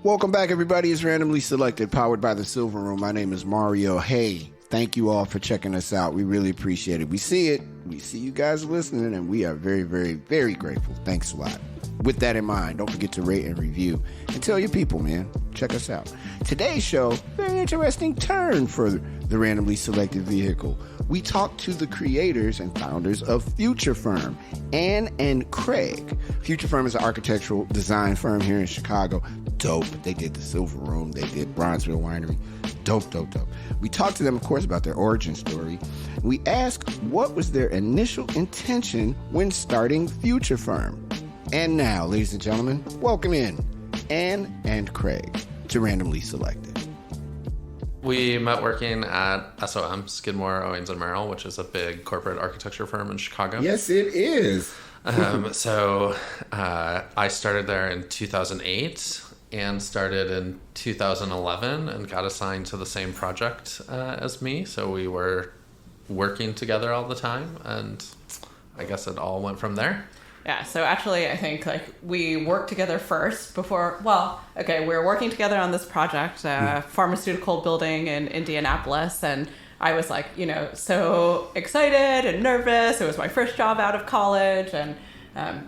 Welcome back, everybody. It's Randomly Selected, powered by the Silver Room. My name is Mario. Hey, thank you all for checking us out. We really appreciate it. We see it. We see you guys listening, and we are very, very, very grateful. Thanks a lot. With that in mind, don't forget to rate and review. And tell your people, man. Check us out. Today's show, very interesting turn for the Randomly Selected vehicle. We talked to the creators and founders of Future Firm, Ann and Craig. Future Firm is an architectural design firm here in Chicago. Dope. They did the Silver Room. They did Bronzeville Winery. Dope, dope, dope. We talked to them, of course, about their origin story. We asked what was their initial intention when starting Future Firm. And now, ladies and gentlemen, welcome in Ann and Craig to Randomly Selected. We met working at SOM, Skidmore, Owings & Merrill, which is a big corporate architecture firm in Chicago. Yes, it is. So I started there in 2008 and started in 2011 and got assigned to the same project as me. So we were working together all the time, and I guess it all went from there. Yeah, so actually I think we worked together first before, we were working together on this project, pharmaceutical building in Indianapolis, and I was so excited and nervous. It was my first job out of college, and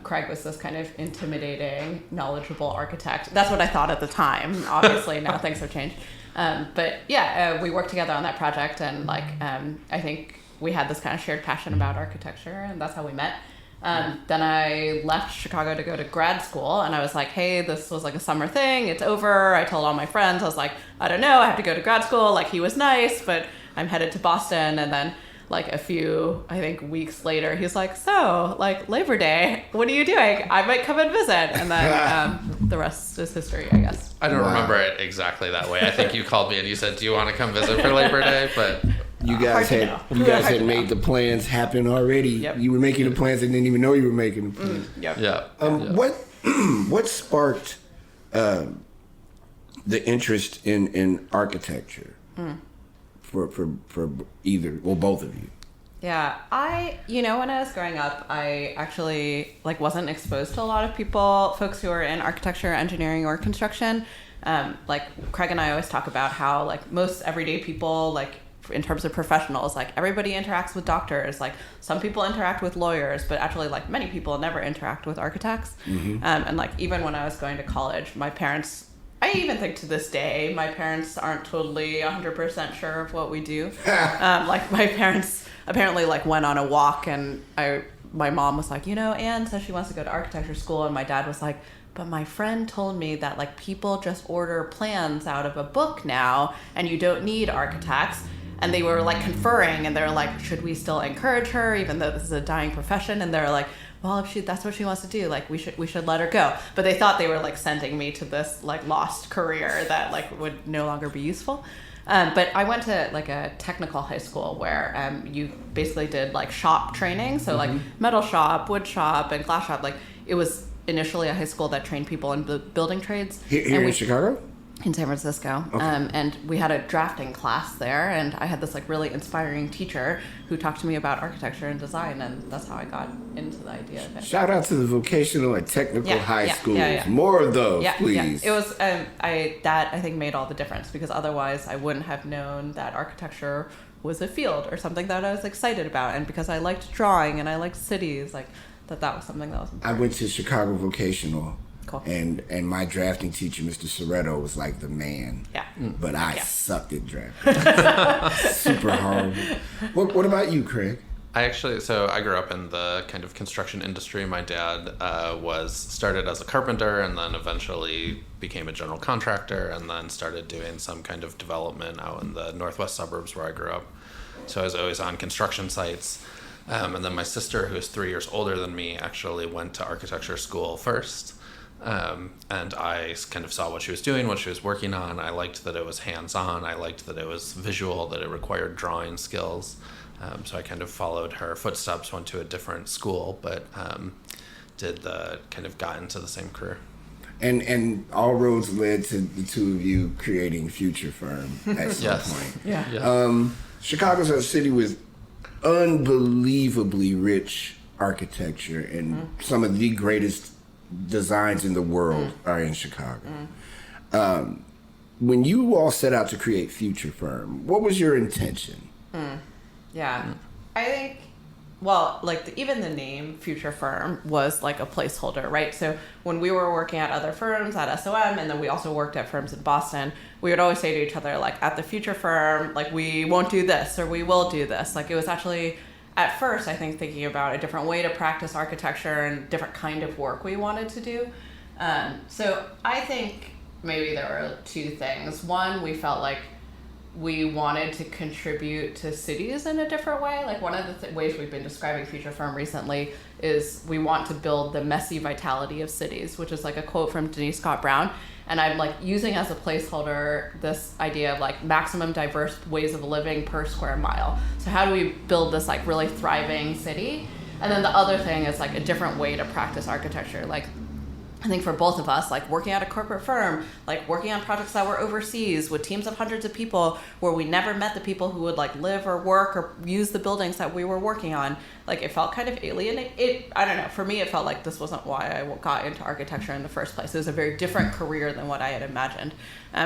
Craig was this kind of intimidating, knowledgeable architect. That's what I thought at the time. Obviously now things have changed. We worked together on that project, and I think we had this kind of shared passion about architecture, and that's how we met. Then I left Chicago to go to grad school, and I was like, hey, this was a summer thing. It's over. I told all my friends, I was like, I don't know, I have to go to grad school. He was nice, but I'm headed to Boston. And then a few, I think, weeks later, he's like, so Labor Day, what are you doing? I might come and visit. And then the rest is history, I guess. I don't remember it exactly that way. I think you called me and you said, do you want to come visit for Labor Day? But you guys had made the plans happen already. Yep. You were making the plans and didn't even know you were making the plans. What sparked the interest in architecture for either or both of you? Yeah, when I was growing up, I actually wasn't exposed to a lot of folks who are in architecture, engineering, or construction. Craig and I always talk about how most everyday people, in terms of professionals, everybody interacts with doctors, some people interact with lawyers, but actually many people never interact with architects. Mm-hmm. And even when I was going to college, my parents, I even think to this day, my parents aren't totally 100% sure of what we do. My parents apparently went on a walk, and my mom was like, Anne says she wants to go to architecture school, and my dad was like, but my friend told me that people just order plans out of a book now, and you don't need architects. And they were conferring, and they're like, should we still encourage her, even though this is a dying profession? And they're like, well, if that's what she wants to do, we should let her go. But they thought they were sending me to this lost career that would no longer be useful. But I went to a technical high school where you basically did shop training, so metal shop, wood shop, and glass shop. It was initially a high school that trained people in building trades. Here in Chicago? In San Francisco. Okay. And we had a drafting class there, and I had this really inspiring teacher who talked to me about architecture and design, and that's how I got into the idea of it. Shout out to the vocational and technical high schools. Yeah. More of those, please. Yeah. It was that I think made all the difference, because otherwise I wouldn't have known that architecture was a field or something that I was excited about, and because I liked drawing and I liked cities, that was something that was important. I went to Chicago Vocational. Cool. And my drafting teacher, Mr. Soretto, was the man. Yeah. But I sucked at drafting. Super horrible. What about you, Craig? I grew up in the kind of construction industry. My dad started as a carpenter, and then eventually became a general contractor, and then started doing some kind of development out in the northwest suburbs where I grew up. So I was always on construction sites. And then my sister, who is 3 years older than me, actually went to architecture school first. And I kind of saw what she was doing, what she was working on. I liked that it was hands-on. I liked that it was visual, that it required drawing skills. So I kind of followed her footsteps, went to a different school, but got into the same career. And all roads led to the two of you creating Future Firm at some point. Yeah. Chicago's a city with unbelievably rich architecture, and some of the greatest designs in the world are in Chicago. When you all set out to create Future Firm, what was your intention? Yeah, I think, well, like even the name Future Firm was like a placeholder, right? So when we were working at other firms at SOM, and then we also worked at firms in Boston, we would always say to each other, like, at the Future Firm, like, we won't do this or we will do this. Like, it was actually, at first, I think, thinking about a different way to practice architecture and different kind of work we wanted to do. So I think maybe there were two things. One, we felt like we wanted to contribute to cities in a different way. Like one of the ways we've been describing Future Firm recently is we want to build the messy vitality of cities, which is like a quote from Denise Scott Brown. And I'm like using as a placeholder this idea of like maximum diverse ways of living per square mile. So how do we build this like really thriving city? And then the other thing is like a different way to practice architecture. Like I think for both of us, like working at a corporate firm, like working on projects that were overseas with teams of hundreds of people where we never met the people who would like live or work or use the buildings that we were working on, like it felt kind of alien. I don't know, for me it felt like this wasn't why I got into architecture in the first place. It was a very different career than what I had imagined.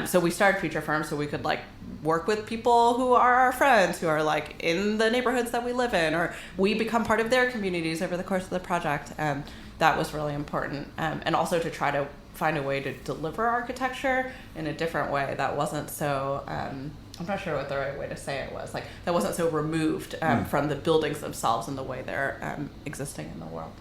So we started Future Firm so we could like work with people who are our friends, who are like in the neighborhoods that we live in, or we become part of their communities over the course of the project. That was really important. And also to try to find a way to deliver architecture in a different way that wasn't so, I'm not sure what the right way to say it was, like that wasn't so removed from the buildings themselves and the way they're existing in the world.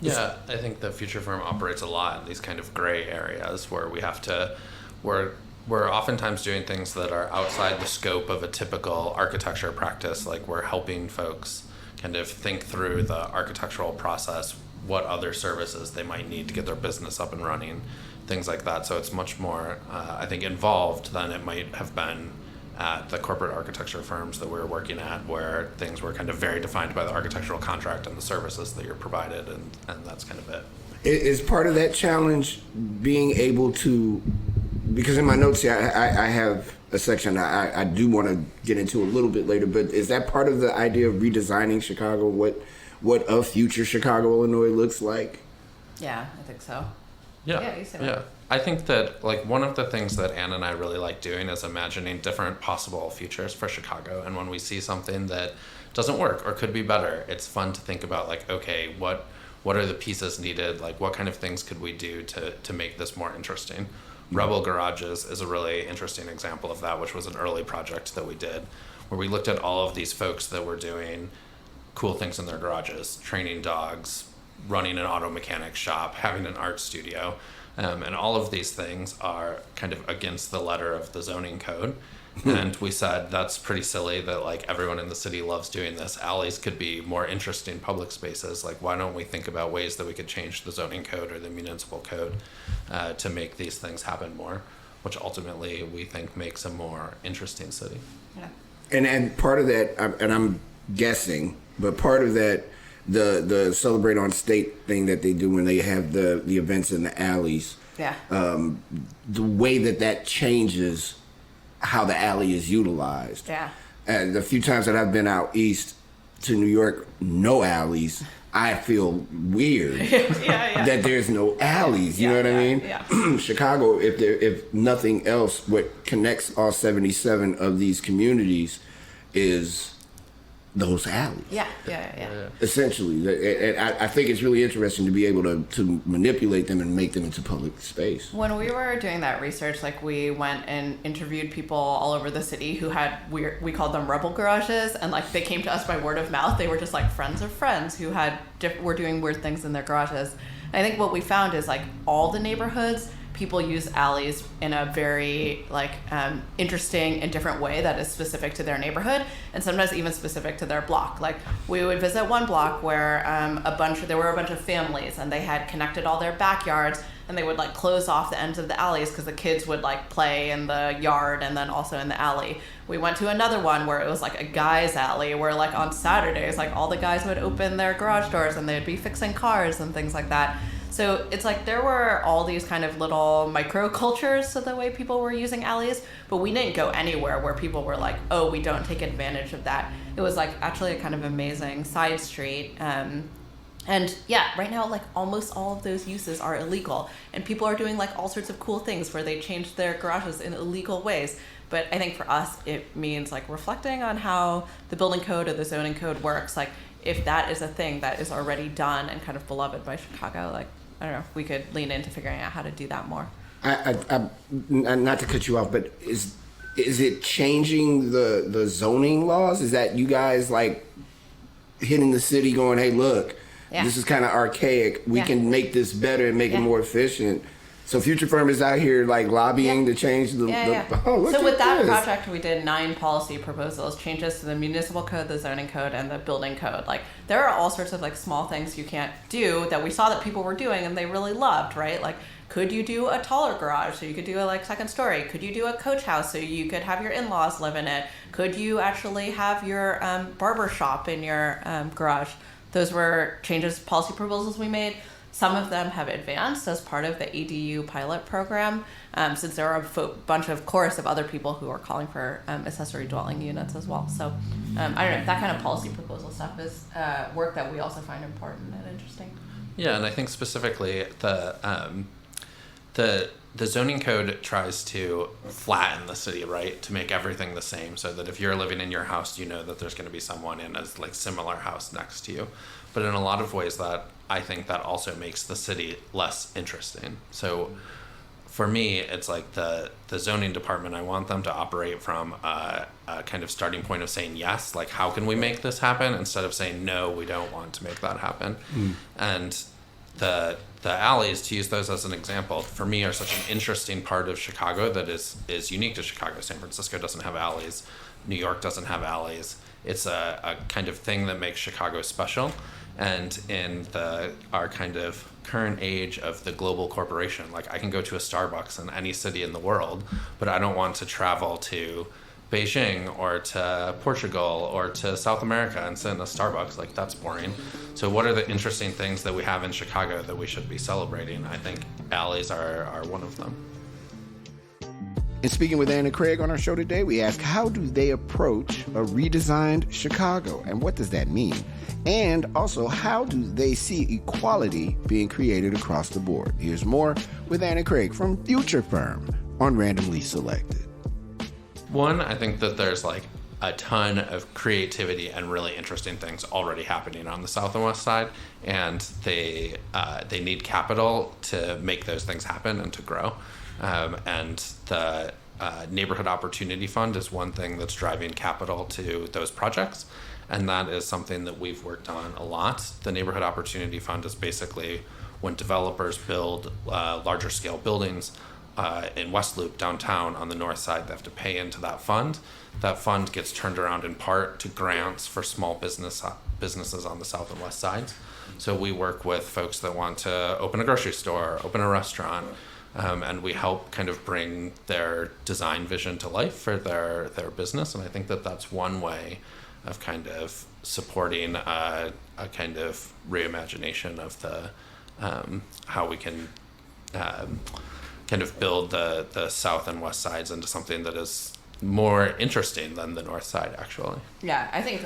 Yeah, I think the Future Firm operates a lot in these kind of gray areas where we have to, we're oftentimes doing things that are outside the scope of a typical architecture practice. Like we're helping folks kind of think through the architectural process, what other services they might need to get their business up and running, things like that. So it's much more, I think, involved than it might have been at the corporate architecture firms that we were working at, where things were kind of very defined by the architectural contract and the services that you're provided, and that's kind of it. Is part of that challenge being able to, because in my notes here, I have a section I do want to get into a little bit later, but is that part of the idea of redesigning Chicago, what a future Chicago, Illinois looks like? Yeah, I think so. Yeah, you say yeah. I think that like one of the things that Anne and I really like doing is imagining different possible futures for Chicago. And when we see something that doesn't work or could be better, it's fun to think about like, okay, what are the pieces needed? Like what kind of things could we do to make this more interesting? Rebel Garages is a really interesting example of that, which was an early project that we did, where we looked at all of these folks that were doing cool things in their garages, training dogs, running an auto mechanic shop, having an art studio. And all of these things are kind of against the letter of the zoning code. And we said, that's pretty silly that like everyone in the city loves doing this. Alleys could be more interesting public spaces. Like, why don't we think about ways that we could change the zoning code or the municipal code to make these things happen more, which ultimately we think makes a more interesting city. Yeah. And part of that, and I'm guessing, but part of that, the Celebrate on State thing that they do when they have the events in the alleys, Yeah. The way that changes how the alley is utilized. Yeah. And the few times that I've been out east to New York, no alleys, I feel weird that there's no alleys. You know what I mean? Yeah. Chicago, if nothing else, what connects all 77 of these communities is those alleys. Yeah. Essentially. And I think it's really interesting to be able to manipulate them and make them into public space. When we were doing that research, like we went and interviewed people all over the city who had we called them rebel garages, and like they came to us by word of mouth. They were just like friends of friends who were doing weird things in their garages. And I think what we found is like all the neighborhoods, people use alleys in a very like interesting and different way that is specific to their neighborhood, and sometimes even specific to their block. Like we would visit one block where there were a bunch of families, and they had connected all their backyards, and they would like close off the ends of the alleys because the kids would like play in the yard and then also in the alley. We went to another one where it was like a guy's alley where like on Saturdays like all the guys would open their garage doors and they'd be fixing cars and things like that. So it's like there were all these kind of little microcultures to the way people were using alleys, but we didn't go anywhere where people were like, oh, we don't take advantage of that. It was like actually a kind of amazing side street And yeah, right now, like almost all of those uses are illegal, and people are doing like all sorts of cool things where they change their garages in illegal ways. But I think for us, it means like reflecting on how the building code or the zoning code works. Like if that is a thing that is already done and kind of beloved by Chicago, like I don't know, if we could lean into figuring out how to do that more. I not to cut you off, but is it changing the zoning laws? Is that you guys like hitting the city going, hey, look, this is kind of archaic. We can make this better and make it more efficient. So Future Firm is out here like lobbying to change the so with that project, we did 9 policy proposals, changes to the municipal code, the zoning code, and the building code. Like there are all sorts of like small things you can't do that we saw that people were doing and they really loved, right? Like could you do a taller garage so you could do a like second story? Could you do a coach house so you could have your in-laws live in it? Could you actually have your barber shop in your garage? Those were changes, policy proposals we made. Some of them have advanced as part of the ADU pilot program, since there are a bunch of chorus of other people who are calling for accessory dwelling units as well. So I don't know, that kind of policy proposal stuff is work that we also find important and interesting. Yeah, and I think specifically the zoning code tries to flatten the city, right? To make everything the same, so that if you're living in your house, you know that there's going to be someone in a like similar house next to you. But in a lot of ways, that I think that also makes the city less interesting. So for me, it's like the zoning department, I want them to operate from a kind of starting point of saying yes, like how can we make this happen, instead of saying no, we don't want to make that happen. And the alleys, to use those as an example, for me are such an interesting part of Chicago that is unique to Chicago. San Francisco doesn't have alleys. New York doesn't have alleys. It's a kind of thing that makes Chicago special. And in our kind of current age of the global corporation, like I can go to a Starbucks in any city in the world, but I don't want to travel to Beijing or to Portugal or to South America and sit in a Starbucks. Like that's boring. So what are the interesting things that we have in Chicago that we should be celebrating? I think alleys are one of them. And speaking with Ann and Craig on our show today, we ask, how do they approach a redesigned Chicago? And what does that mean? And also, how do they see equality being created across the board? Here's more with Ann and Craig from Future Firm on Randomly Selected. One, I think that there's like a ton of creativity and really interesting things already happening on the South and West Side, and they need capital to make those things happen and to grow. And the Neighborhood Opportunity Fund is one thing that's driving capital to those projects, and that is something that we've worked on a lot. The Neighborhood Opportunity Fund is basically when developers build larger scale buildings in West Loop downtown on the north side, they have to pay into that fund. That fund gets turned around in part to grants for small businesses on the south and west sides. So we work with folks that want to open a grocery store, open a restaurant, and we help kind of bring their design vision to life for their business. And I think that that's one way of kind of supporting a kind of reimagination of the how we can kind of build the south and west sides into something that is more interesting than the north side, actually. Yeah, I think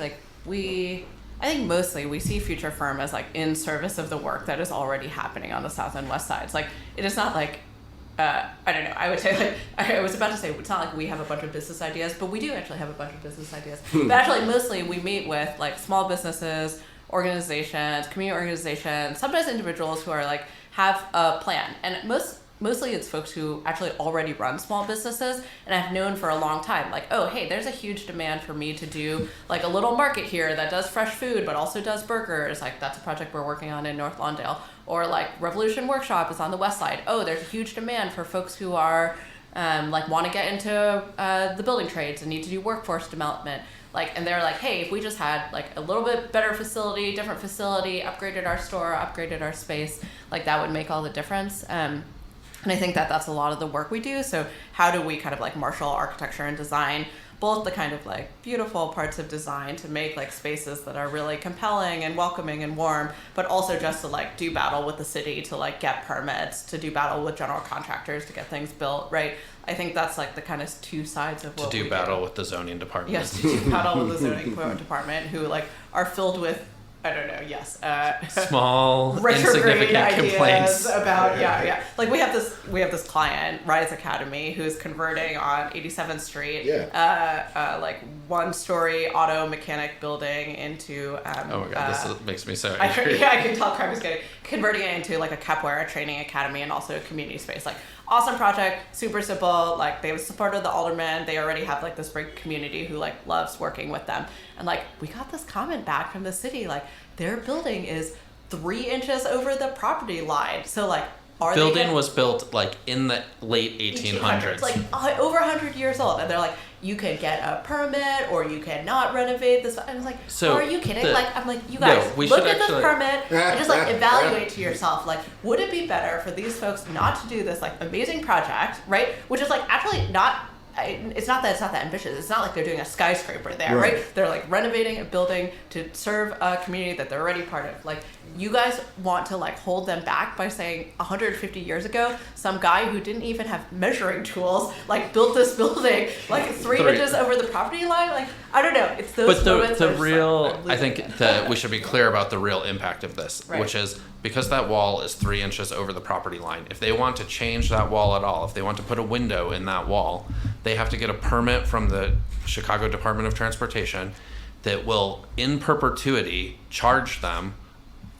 mostly we see Future Firm as like in service of the work that is already happening on the south and west sides. Like it is not like I don't know. I would say like I was about to say it's not like we have a bunch of business ideas, but we do actually have a bunch of business ideas. But actually, mostly we meet with like small businesses, organizations, community organizations, sometimes individuals who are like have a plan, and mostly it's folks who actually already run small businesses and have known for a long time, like, oh, hey, there's a huge demand for me to do like a little market here that does fresh food but also does burgers. Like that's a project we're working on in North Lawndale. Or like Revolution Workshop is on the west side. Oh, there's a huge demand for folks who are like want to get into the building trades and need to do workforce development. Like, and they're like, hey, if we just had like a little bit better facility, different facility, upgraded our store, upgraded our space, like that would make all the difference. And I think that that's a lot of the work we do. So how do we kind of like marshal architecture and design, both the kind of like beautiful parts of design to make like spaces that are really compelling and welcoming and warm, but also just to like do battle with the city, to like get permits, to do battle with general contractors to get things built, right? I think that's like the kind of two sides of what we do. To do battle with the zoning department. Yes, to do battle with the zoning department, who like are filled with I don't know. Yes. Small, Retrograde insignificant ideas complaints about Like we have this client, Rise Academy, who's converting on 87th Street. Yeah. Like 1-story auto mechanic building into. Oh my god, this makes me so angry. I can tell Craig is getting converting it into like a capoeira training academy and also a community space. Like awesome project, super simple. Like they have supported the alderman. They already have like this great community who like loves working with them. And like we got this comment back from the city, like their building is 3 inches over the property line. So like building was built like in the late 1800s. Like over 100 years old. And they're like, you can get a permit or you cannot renovate this. And I was like, so are you kidding? I'm like, you guys, look at this permit and just like evaluate to yourself. Like, would it be better for these folks not to do this like amazing project, right? Which is like actually not, it's not that ambitious. It's not like they're doing a skyscraper there, right? They're like renovating a building to serve a community that they're already part of. Like, you guys want to like hold them back by saying 150 years ago, some guy who didn't even have measuring tools like built this building like 3 inches over the property line. Like, I don't know. It's those moments. But the real, I think that we should be clear about the real impact of this, which is because that wall is 3 inches over the property line. If they want to change that wall at all, if they want to put a window in that wall, they have to get a permit from the Chicago Department of Transportation that will, in perpetuity, charge them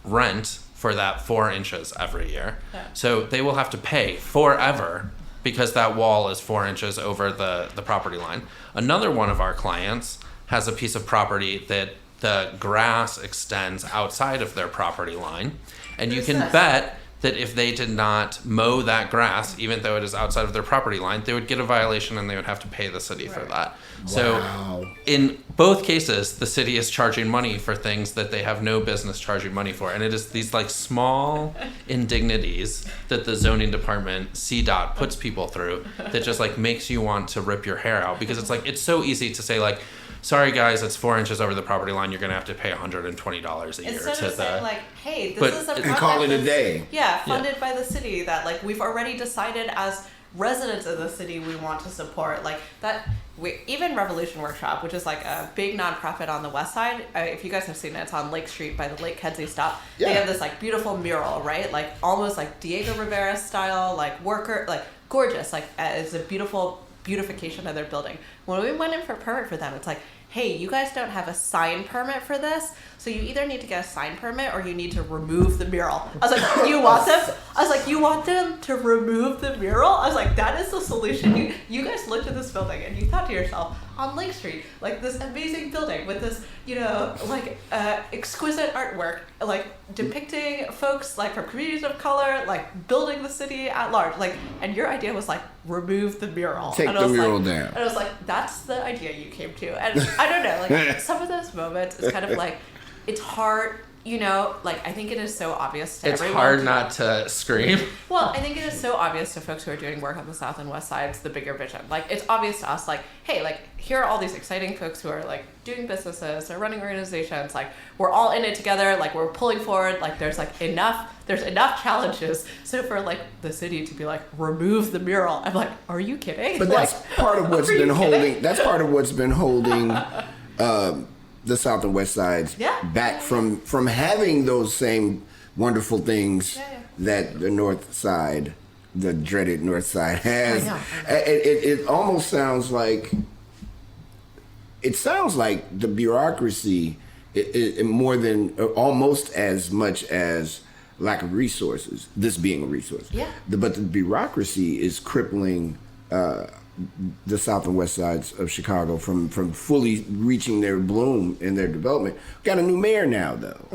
rent for that 4 inches every year. Yeah. So they will have to pay forever because that wall is 4 inches over the property line. Another one of our clients has a piece of property that the grass extends outside of their property line. And you can bet that if they did not mow that grass, even though it is outside of their property line, they would get a violation and they would have to pay the city for that. Wow. So in both cases, the city is charging money for things that they have no business charging money for. And it is these like small indignities that the zoning department, CDOT, puts people through that just like makes you want to rip your hair out, because it's like, it's so easy to say like, sorry guys, it's 4 inches over the property line. You're going to have to pay $120 a year. Instead of saying like, hey, this is a project. And call it a day. Yeah, funded by the city that like we've already decided as residents of the city we want to support. Like that, even Revolution Workshop, which is like a big nonprofit on the west side. If you guys have seen it, it's on Lake Street by the Lake Kedzie stop. Yeah. They have this like beautiful mural, right? Like almost like Diego Rivera style, like worker, like gorgeous. Like it's a beautiful beautification of their building. When we went in for a permit for them, it's like, hey, you guys don't have a sign permit for this, so you either need to get a sign permit or you need to remove the mural. I was like, you want them? I was like, you want them to remove the mural? I was like, that is the solution. You guys looked at this building and you thought to yourself, on Lake Street, like this amazing building with this, you know, like exquisite artwork, like depicting folks like from communities of color, like building the city at large, like, and your idea was like remove the mural. Take the mural down. And I was like, that's the idea you came to. And I don't know, like some of those moments, it's kind of like, it's hard, you know, like I think it is so obvious to everyone. It's hard not to scream. Well, I think it is so obvious to folks who are doing work on the South and West Sides, the bigger vision. Like it's obvious to us, like, hey, like here are all these exciting folks who are like doing businesses, they're running organizations, like we're all in it together, like we're pulling forward, like there's enough challenges. So for like the city to be like, remove the mural, I'm like, are you kidding? But that's like, part of what's been holding, that's part of what's been holding the South and West Sides back from having those same wonderful things that the North Side, the dreaded North Side has. I know. It almost sounds like, the bureaucracy more than, almost as much as lack of resources, this being a resource. Yeah. But the bureaucracy is crippling the South and West Sides of Chicago from fully reaching their bloom in their development. We've got a new mayor now, though,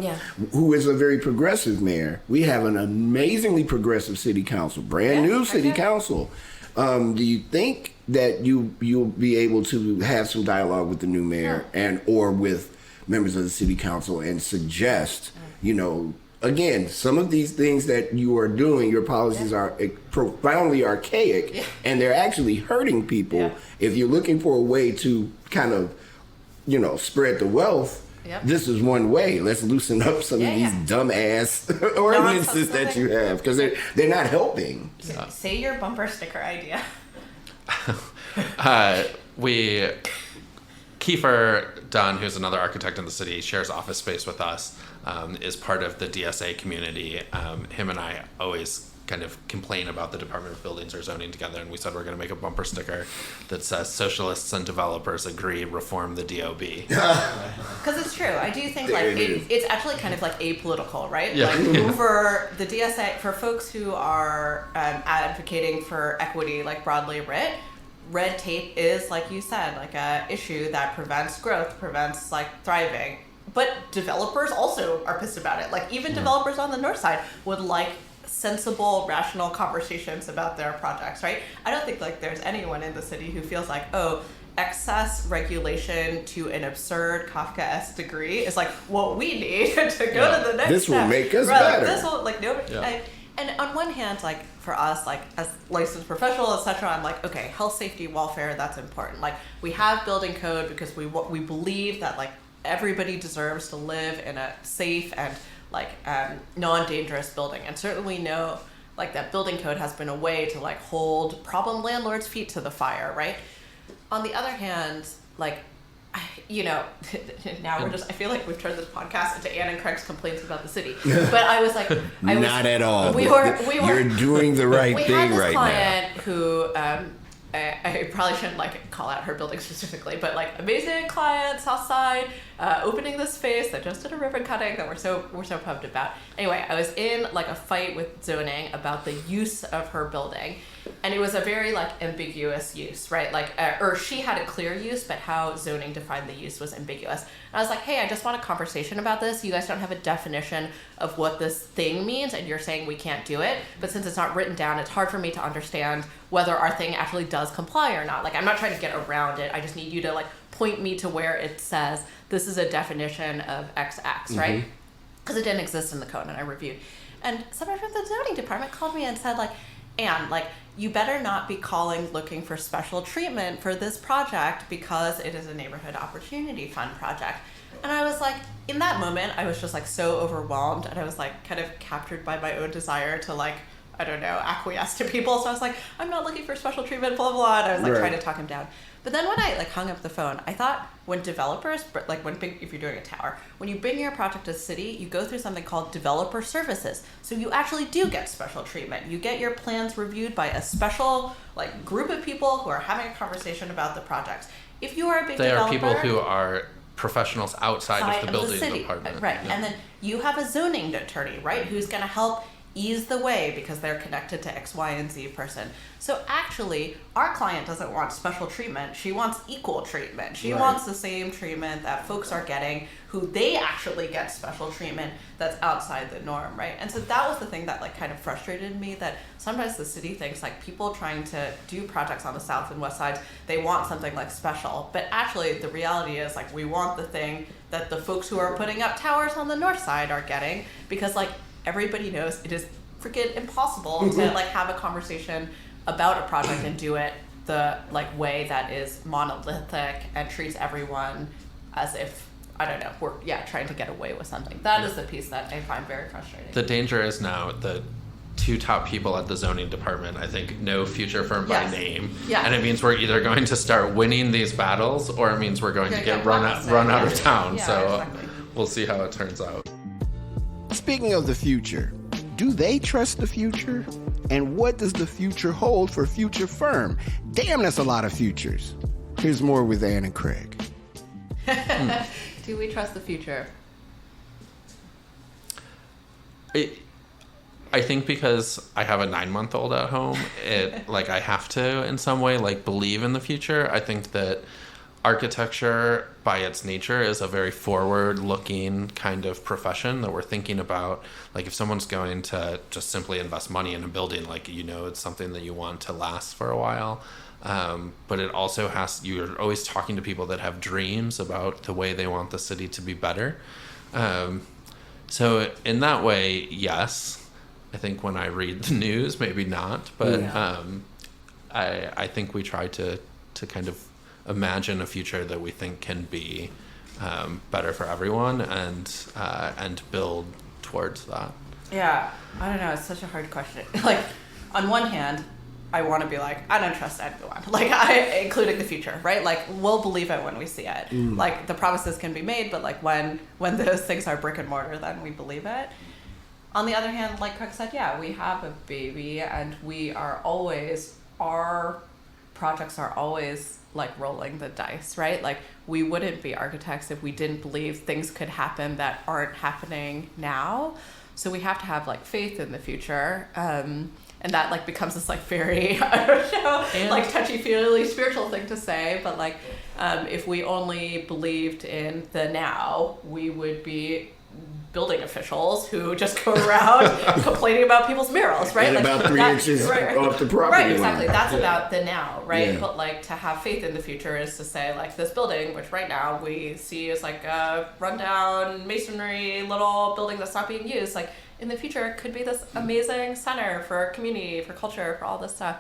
who is a very progressive mayor. We have an amazingly progressive city council, brand new city council. Do you think that you'll be able to have some dialogue with the new mayor and or with members of the city council and suggest, you know, again, some of these things that you are doing, your policies are profoundly archaic, and they're actually hurting people. Yeah. If you're looking for a way to kind of, you know, spread the wealth, this is one way. Let's loosen up some of these dumbass ordinances that you have, because they're not helping. Say your bumper sticker idea. Kiefer Don, who's another architect in the city, shares office space with us, is part of the DSA community. Him and I always kind of complain about the Department of Buildings or zoning together, and we said we're going to make a bumper sticker that says socialists and developers agree, reform the DOB. Because it's true. I do think it's actually kind of like apolitical, right? Yeah. Like for the DSA, for folks who are advocating for equity, like broadly writ, red tape is, like you said, like a issue that prevents growth, prevents like thriving. But developers also are pissed about it. Like even developers on the north side would like sensible, rational conversations about their projects, right? I don't think like there's anyone in the city who feels like, oh, excess regulation to an absurd Kafkaesque degree is like what we need to go to the next This step. will make us Right, better. This will, like, nobody. Yeah. And on one hand, like for us, like as licensed professional, etc., I'm like, okay, health, safety, welfare, that's important. Like we have building code because we believe that like everybody deserves to live in a safe and like non-dangerous building, and certainly know like that building code has been a way to like hold problem landlords' feet to the fire, right? On the other hand, like now I feel like we've turned this podcast into Ann and Craig's complaints about the city. But I was like, not at all. We were. You're doing the right we thing had this right client now. who I probably shouldn't like call out her building specifically, but like amazing client, South Side, opening this space that just did a ribbon cutting that we're so pumped about. Anyway, I was in like a fight with zoning about the use of her building, and it was a very like ambiguous use, right? Like, or she had a clear use, but how zoning defined the use was ambiguous. And I was like, hey, I just want a conversation about this. You guys don't have a definition of what this thing means, and you're saying we can't do it. But since it's not written down, it's hard for me to understand whether our thing actually does comply or not. Like, I'm not trying to get around it. I just need you to like point me to where it says this is a definition of XX, right? Because it didn't exist in the code, and I reviewed. And somebody from the zoning department called me and said like, Anne, like, you better not be looking for special treatment for this project because it is a neighborhood opportunity fund project. And I was like, in that moment, I was just like so overwhelmed, and I was like kind of captured by my own desire to like, I don't know, acquiesce to people. So I was like, I'm not looking for special treatment, blah, blah, blah. And I was like trying to talk him down. But then when I like hung up the phone, I thought when developers, like if you're doing a tower, when you bring your project to the city, you go through something called developer services. So you actually do get special treatment. You get your plans reviewed by a special like group of people who are having a conversation about the projects. If you are a big developer, they are people who are professionals outside of the building department. Right. Yeah. And then you have a zoning attorney, right, who's going to help ease the way because they're connected to X, Y, and Z person. So actually, our client doesn't want special treatment. She wants equal treatment. She wants the same treatment that folks are getting who they actually get special treatment that's outside the norm, right? And so that was the thing that like kind of frustrated me, that sometimes the city thinks like people trying to do projects on the south and west sides, they want something like special. But actually the reality is like we want the thing that the folks who are putting up towers on the north side are getting, because like everybody knows it is freaking impossible to like have a conversation about a project and do it the like way that is monolithic and treats everyone as if, I don't know, we're trying to get away with something. That is the piece that I find very frustrating. The danger is now the two top people at the zoning department, I think, know Future Firm by name. Yeah. And it means we're either going to start winning these battles, or it means we're going to get run out of town. Yeah, so exactly. We'll see how it turns out. Speaking of the future, do they trust the future? And what does the future hold for Future Firm? Damn, that's a lot of futures. Here's more with Ann and Craig. Do we trust the future? I think because I have a 9-month-old at home, I have to in some way believe in the future. I think that architecture by its nature is a very forward-looking kind of profession that we're thinking about. Like if someone's going to just simply invest money in a building, it's something that you want to last for a while. But it also you're always talking to people that have dreams about the way they want the city to be better. So in that way, yes. I think when I read the news, maybe not, but I think we try to kind of imagine a future that we think can be better for everyone and build towards that. Yeah, I don't know. It's such a hard question. On one hand, I want to be like, I don't trust anyone, like including the future, right? Like we'll believe it when we see it. Like the promises can be made, but like when those things are brick and mortar, then we believe it. On the other hand, like Craig said, yeah, we have a baby, and our projects are always like rolling the dice, right? Like we wouldn't be architects if we didn't believe things could happen that aren't happening now. So we have to have like faith in the future. And that like becomes this like very, I don't know, like touchy-feely spiritual thing to say, but like if we only believed in the now, we would be building officials who just go around complaining about people's murals, right? And like, about 3 inches off the property right, exactly. line. That's about the now, right? Yeah. But like to have faith in the future is to say like this building, which right now we see as like a rundown masonry little building that's not being used, like in the future it could be this amazing center for community, for culture, for all this stuff.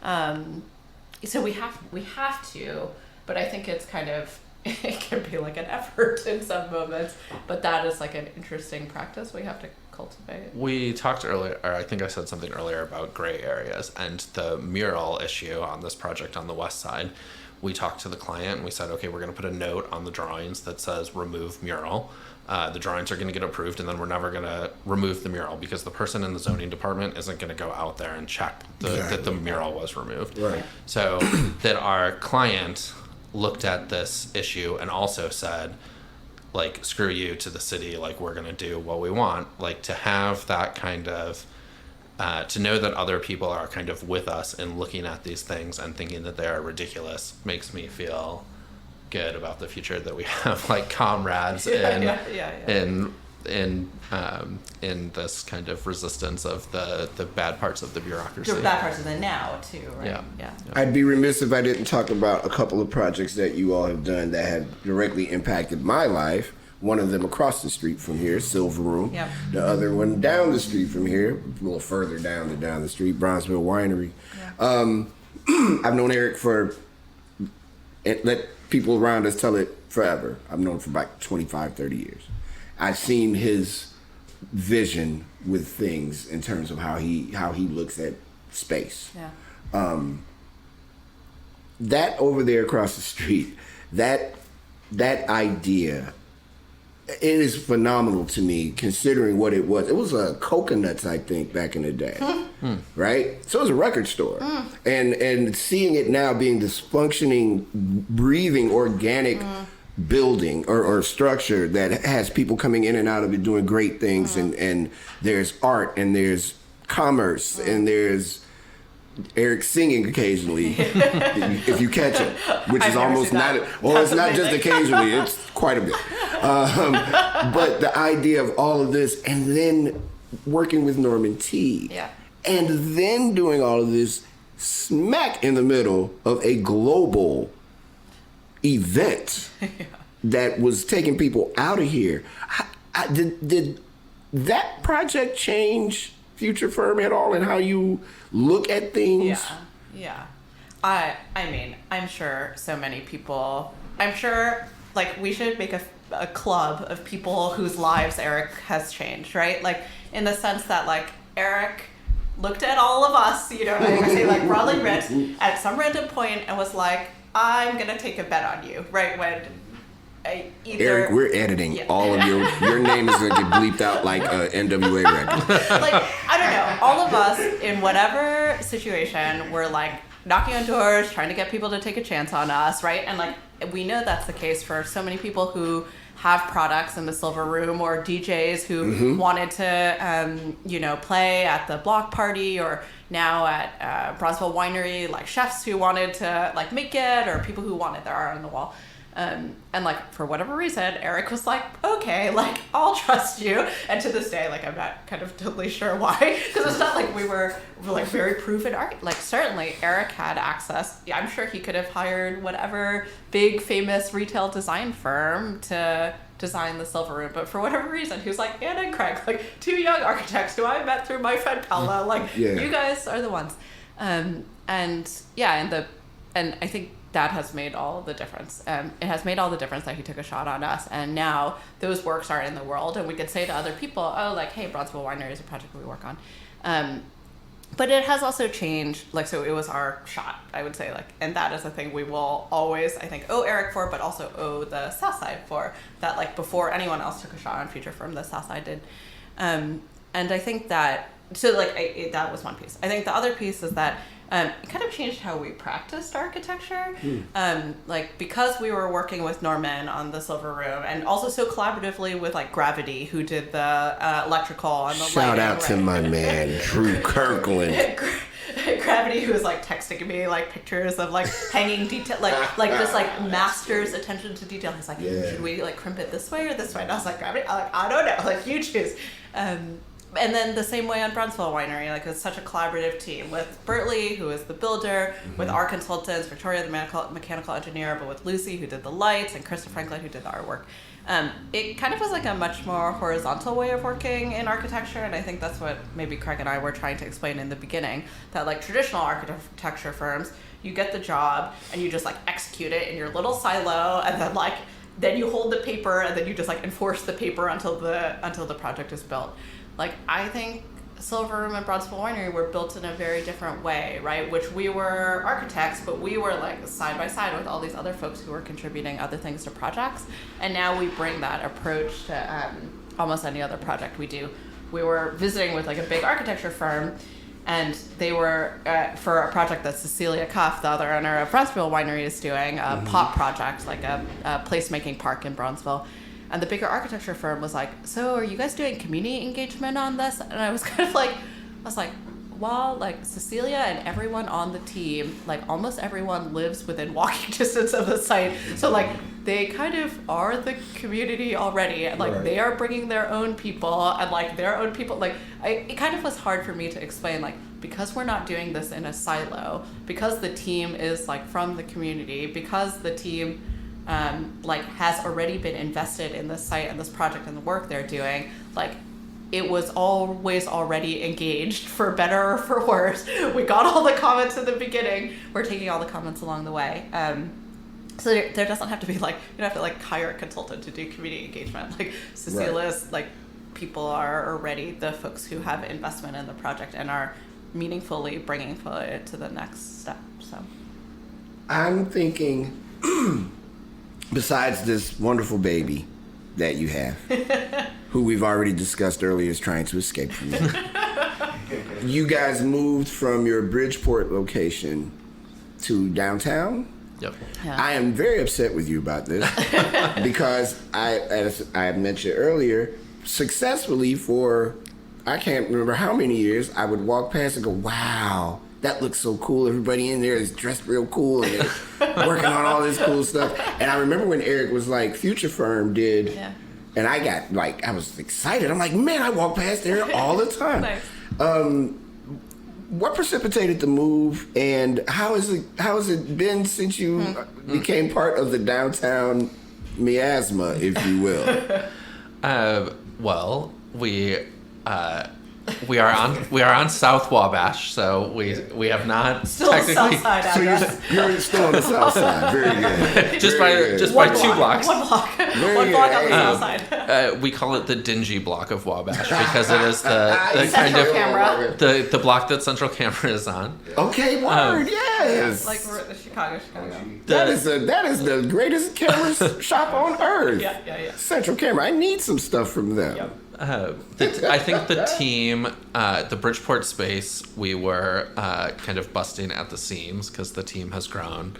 So we have to, but I think it's kind of, it can be like an effort in some moments, but that is like an interesting practice we have to cultivate. We talked earlier, or I think I said something earlier about gray areas and the mural issue on this project on the west side. We talked to the client and we said, okay, we're going to put a note on the drawings that says remove mural. The drawings are going to get approved, and then we're never going to remove the mural because the person in the zoning department isn't going to go out there and check that the mural was removed. Right. So that our client looked at this issue and also said, like, screw you to the city, like, we're going to do what we want. Like, to have that kind of, to know that other people are kind of with us in looking at these things and thinking that they are ridiculous makes me feel good about the future, that we have, like, comrades in this kind of resistance of the bad parts of the bureaucracy. The bad parts of the now, too, right? Yeah. I'd be remiss if I didn't talk about a couple of projects that you all have done that have directly impacted my life. One of them across the street from here, Silver Room. Yep. The other one down the street from here, a little further down the street, Bronzeville Winery. Yeah. I've known Eric let people around us tell it forever. I've known him for about 25, 30 years. I've seen his vision with things in terms of how he looks at space. Yeah. That over there across the street, that idea, it is phenomenal to me considering what it was. It was coconuts, I think, back in the day, right? So it was a record store, and seeing it now being this functioning, breathing, organic building or structure that has people coming in and out of it doing great things, and there's art and there's commerce and there's Eric singing occasionally, if you catch it, which is almost not. It's not just occasionally; it's quite a bit. But the idea of all of this, and then working with Norman T, and then doing all of this smack in the middle of a global event that was taking people out of here. Did that project change Future Firm at all and how you look at things? Yeah. I mean, I'm sure so many people, I'm sure, like, we should make a club of people whose lives Eric has changed, right? Like, in the sense that, like, Eric looked at all of us, you know, I say, like, broadly writ, at some random point and was like, I'm going to take a bet on you, right? When Eric, we're editing all of your name is going to get bleeped out like a NWA record. Like, I don't know, all of us in whatever situation, we're like knocking on doors, trying to get people to take a chance on us, right? And like, we know that's the case for so many people who have products in the Silver Room, or DJs who wanted to, play at the block party, or now at Bronzeville Winery, like chefs who wanted to like make it, or people who wanted their art on the wall. And like, for whatever reason, Eric was like, okay, like, I'll trust you. And to this day, like, I'm not kind of totally sure why, because it's not like we were like very proven art. Like, certainly Eric had access. Yeah, I'm sure he could have hired whatever big famous retail design firm to design the Silver Room, but for whatever reason, he was like, Anna and Craig, like, two young architects who I met through my friend Paula, like, you guys are the ones. And I think that has made all the difference. It has made all the difference that he took a shot on us, and now those works are in the world, and we could say to other people, oh, like, hey, Bronzeville Winery is a project we work on. But it has also changed, like, so it was our shot, I would say, like, and that is a thing we will always, I think, owe Eric for, but also owe the South Side for, that, like, before anyone else took a shot on Future Firm, the South Side did. And I think that, so, like, that was one piece. I think the other piece is that it kind of changed how we practiced architecture. Like, because we were working with Norman on the Silver Room, and also so collaboratively with, like, Gravity, who did the electrical and the lighting. Shout out to my man, Drew Kirkland. Gravity, who was, like, texting me, like, pictures of, like, hanging detail, like this, like, master's attention to detail. He's like, should we, like, crimp it this way or this way? And I was like, Gravity? I'm like, I don't know. Like, you choose. And then the same way on Brownsville Winery, like, it's such a collaborative team with Bertley, who is the builder, with our consultants, Victoria, the mechanical engineer, but with Lucy, who did the lights, and Krista Franklin, who did the artwork. It kind of was like a much more horizontal way of working in architecture, and I think that's what maybe Craig and I were trying to explain in the beginning, that, like, traditional architecture firms, you get the job and you just, like, execute it in your little silo, and then, like, then you hold the paper, and then you just, like, enforce the paper until the project is built. Like, I think Silver Room and Brownsville Winery were built in a very different way, right? Which we were architects, but we were, like, side by side with all these other folks who were contributing other things to projects. And now we bring that approach to almost any other project we do. We were visiting with, like, a big architecture firm, and they were, for a project that Cecilia Cuff, the other owner of Brownsville Winery, is doing, a POP project, like a placemaking park in Brownsville. And the bigger architecture firm was like, so are you guys doing community engagement on this? And I was kind of like, well, like, Cecilia and everyone on the team, like, almost everyone lives within walking distance of the site. So, like, they kind of are the community already. And, like, they are bringing their own people, and, like, their own people. Like, it kind of was hard for me to explain, like, because we're not doing this in a silo, because the team is, like, from the community, because the team like, has already been invested in this site and this project and the work they're doing, like, it was always already engaged, for better or for worse. We got all the comments in the beginning. We're taking all the comments along the way. So there doesn't have to be, like, you don't have to, like, hire a consultant to do community engagement. Like, Cecilia's, like, people are already the folks who have investment in the project and are meaningfully bringing it to the next step. So I'm thinking, besides this wonderful baby that you have, who we've already discussed earlier is trying to escape from you, you guys moved from your Bridgeport location to downtown? Yep. yeah. I am very upset with you about this because as I mentioned earlier, successfully for, I can't remember how many years, I would walk past and go, wow, that looks so cool. Everybody in there is dressed real cool and they're working on all this cool stuff. And I remember when Eric was like, Future Firm did, and I got, like, I was excited. I'm like, man, I walk past there all the time. Nice. What precipitated the move, and how has it been since you became part of the downtown miasma, if you will? Well, we are on South Wabash, so we have not Still technically. South Side So address. you're still on the south side. Very good. just Very good. by 2 blocks. One block. Very One block on the good. south side. We call it the dingy block of Wabash because it is the kind Central of camera. the block that Central Camera is on. Okay, word, yes. Like we're at the Chicago. That is the greatest camera shop on earth. Yeah. Central Camera. I need some stuff from them. Yep. I think the team, the Bridgeport space, we were kind of busting at the seams because the team has grown.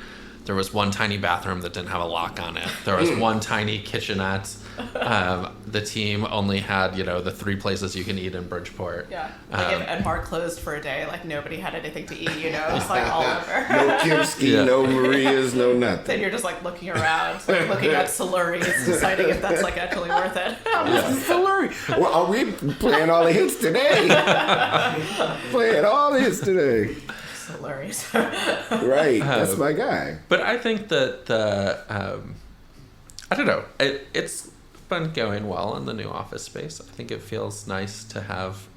There was one tiny bathroom that didn't have a lock on it. There was one tiny kitchenette. The team only had, the 3 places you can eat in Bridgeport. Yeah. Like if Edmar closed for a day, like nobody had anything to eat, it's like all over. No Kimski, no Marias, no nothing. Then you're just like looking around, like looking at slurries, deciding if that's like actually worth it. Well, are we playing all the hits today? Playing all the hits today. Slurries. Right, that's my guy. But I think that I don't know, it's been going well in the new office space. I think it feels nice to have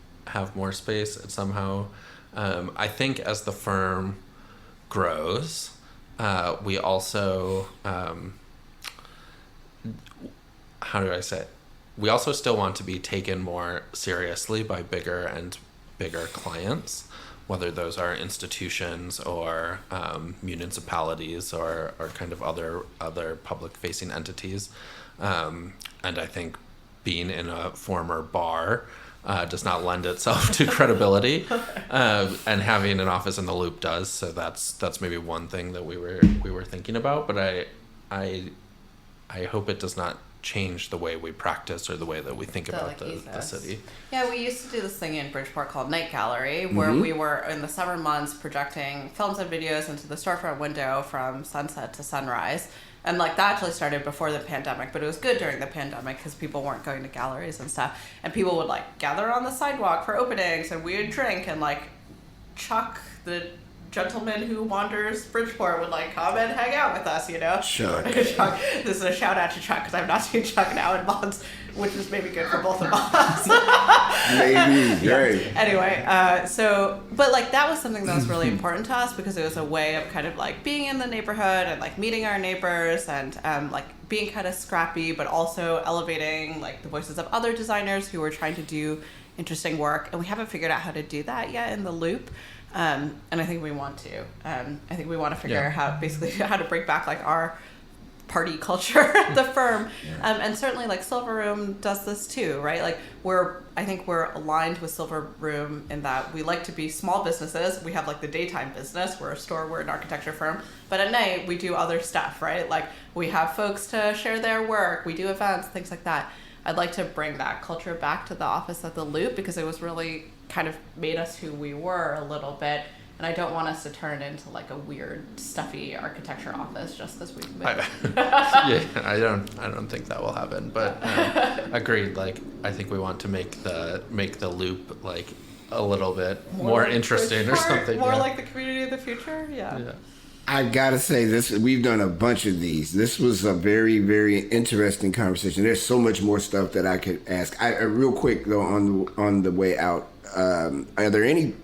more space. And somehow, I think as the firm grows, we also, how do I say it? We also still want to be taken more seriously by bigger and bigger clients, whether those are institutions or municipalities or kind of other public-facing entities. And I think being in a former bar does not lend itself to credibility, and having an office in the Loop does. So that's maybe one thing that we were thinking about. But I hope it does not change the way we practice or the way that we think about the city. Yeah, we used to do this thing in Bridgeport called Night Gallery, where we were in the summer months projecting films and videos into the storefront window from sunset to sunrise. And like that actually started before the pandemic, but it was good during the pandemic because people weren't going to galleries and stuff. And people would like gather on the sidewalk for openings, and we would drink, and like Chuck, the gentleman who wanders Bridgeport, would like come and hang out with us, you know? Sure. Chuck, this is a shout out to Chuck because I've not seen Chuck now in months, which is maybe good for both of us. Maybe, right. Anyway, but like that was something that was really important to us because it was a way of kind of like being in the neighborhood and like meeting our neighbors and like being kind of scrappy, but also elevating like the voices of other designers who were trying to do interesting work. And we haven't figured out how to do that yet in the Loop. And I think we want to. I think we want to figure out how to bring back like our party culture at the firm. And certainly like Silver Room does this too, right? Like I think we're aligned with Silver Room in that we like to be small businesses. We have like the daytime business. We're a store, we're an architecture firm. But at night we do other stuff, right? Like we have folks to share their work. We do events, things like that. I'd like to bring that culture back to the office at the Loop because it was really kind of made us who we were a little bit. And I don't want us to turn into like a weird, stuffy architecture office just because we've moved. I don't think that will happen. But agreed. Like I think we want to make the Loop like a little bit more like interesting or something. More like the community of the future. Yeah. I gotta say this. We've done a bunch of these. This was a very, very interesting conversation. There's so much more stuff that I could ask. Real quick though, on the way out, are there any?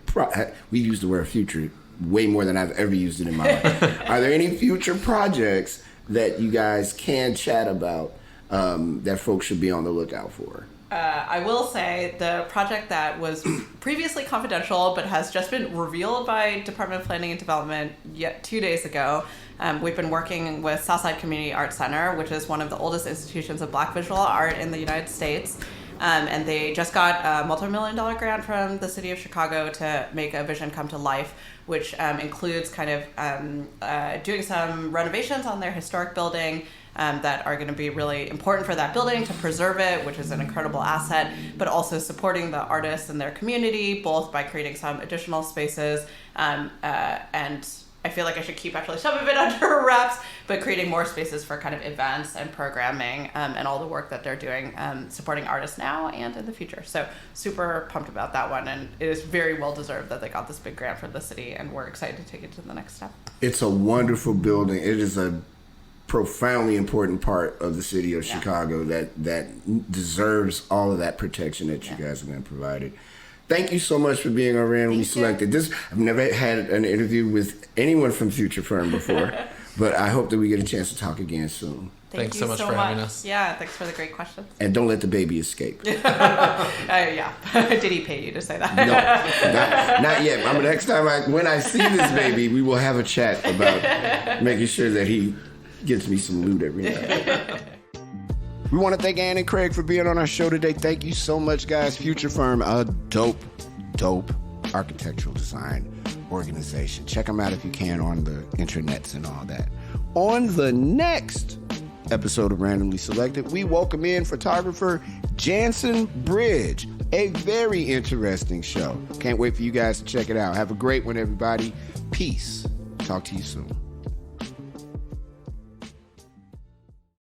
We use the word future way more than I've ever used it in my life. Are there any future projects that you guys can chat about that folks should be on the lookout for? I will say the project that was previously confidential but has just been revealed by Department of Planning and Development 2 days ago. We've been working with Southside Community Art Center, which is one of the oldest institutions of Black visual art in the United States. And they just got a multi-million-dollar grant from the city of Chicago to make a vision come to life, which includes kind of doing some renovations on their historic building that are going to be really important for that building to preserve it, which is an incredible asset, but also supporting the artists and their community, both by creating some additional spaces and I feel like I should keep actually some of it under wraps, but creating more spaces for kind of events and programming and all the work that they're doing, supporting artists now and in the future. So super pumped about that one. And it is very well deserved that they got this big grant from the city, and we're excited to take it to the next step. It's a wonderful building. It is a profoundly important part of the city of Chicago that deserves all of that protection that you guys have been provided. Thank you so much for being our randomly selected. I've never had an interview with anyone from Future Firm before, but I hope that we get a chance to talk again soon. Thanks so much for having us. Yeah, thanks for the great questions. And don't let the baby escape. Yeah. Did he pay you to say that? No, not yet. Next time when I see this baby, we will have a chat about making sure that he gets me some loot every night. We want to thank Ann and Craig for being on our show today. Thank you so much, guys. Future Firm, a dope architectural design organization. Check them out if you can on the intranets and all that. On the next episode of Randomly Selected, we welcome in photographer Jansen Bridge. A very interesting show. Can't wait for you guys to check it out. Have a great one, everybody. Peace. Talk to you soon.